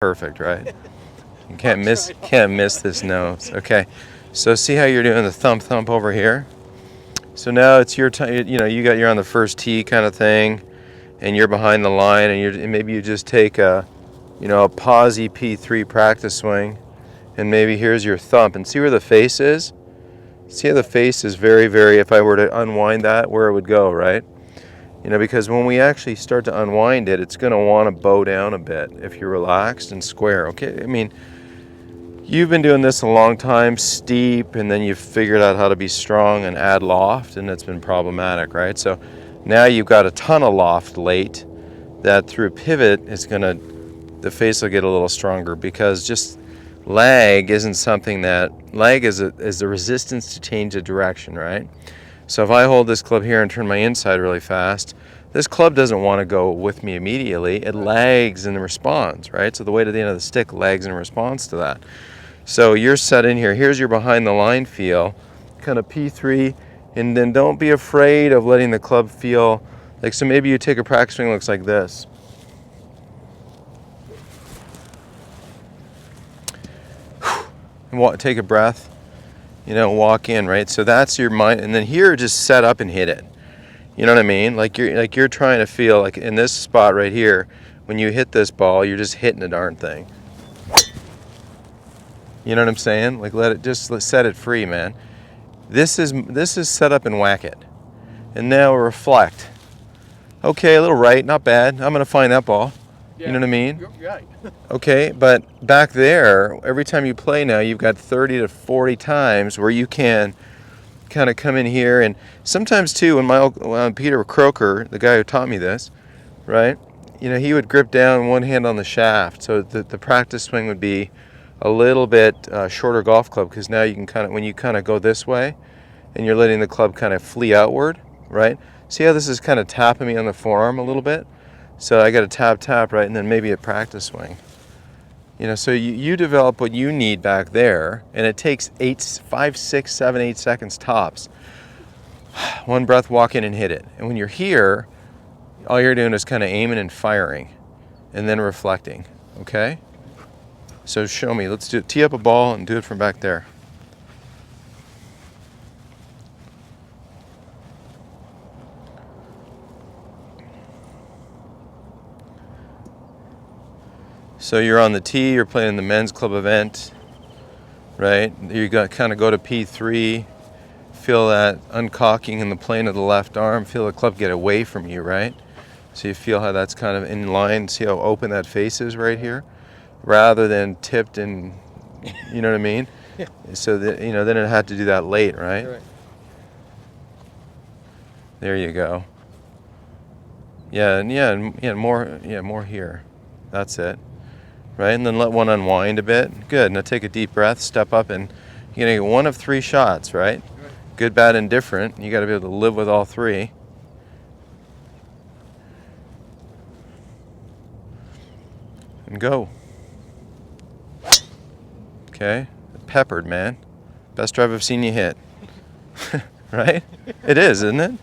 Perfect, right? You can't miss this nose. Okay, so see how you're doing the thump over here. So now it's your time. You're on the first tee kind of thing, and you're behind the line, and maybe you just take a pausey P3 practice swing, and maybe here's your thump, and see where the face is. See how the face is very, very. If I were to unwind that, where it would go, right? Because when we actually start to unwind it, it's going to want to bow down a bit if you're relaxed and square. Okay, I mean, you've been doing this a long time, steep, and then you've figured out how to be strong and add loft, and it's been problematic, right? So now you've got a ton of loft late that through pivot the face will get a little stronger, because just lag isn't something lag is the resistance to change the direction, right? So if I hold this club here and turn my inside really fast, this club doesn't want to go with me immediately. It lags in the response, right? So the weight at the end of the stick lags in response to that. So you're set in here. Here's your behind the line feel, kind of P3, and then don't be afraid of letting the club feel like, so maybe you take a practice swing that looks like this. And take a breath. Walk in, right? So that's your mind, and then here, just set up and hit it. You know what I mean? Like you're trying to feel like in this spot right here, when you hit this ball, you're just hitting the darn thing. You know what I'm saying? Like let's set it free, man. This is set up and whack it. And now reflect. Okay, a little right, not bad. I'm gonna find that ball. Yeah, you know what I mean? You're right. Okay, but back there, every time you play now, you've got 30 to 40 times where you can kind of come in here. And sometimes too, when Peter Croker, the guy who taught me this, right? He would grip down one hand on the shaft, so the practice swing would be a little bit shorter golf club, because now you can when you go this way, and you're letting the club kind of flee outward, right? See how this is kind of tapping me on the forearm a little bit? So I got to tap, right, and then maybe a practice swing. So you develop what you need back there, and it takes 5, 6, 7, 8 seconds tops. One breath, walk in and hit it. And when you're here, all you're doing is kind of aiming and firing, and then reflecting, okay? So show me, let's do it. Tee up a ball and do it from back there. So you're on the tee, you're playing in the men's club event, right? You got kind of go to P3, feel that uncocking in the plane of the left arm, feel the club get away from you, right? So you feel how that's kind of in line, see how open that face is right here, rather than tipped and, you know what I mean? Yeah. So that, then it had to do that late, right? Right. There you go. More here. That's it. Right, and then let one unwind a bit. Good. Now take a deep breath, step up, and you're gonna get one of 3 shots, right? Good, bad, and different. You got to be able to live with all 3. And go. Okay, peppered, man. Best drive I've seen you hit. Right? It is, isn't it?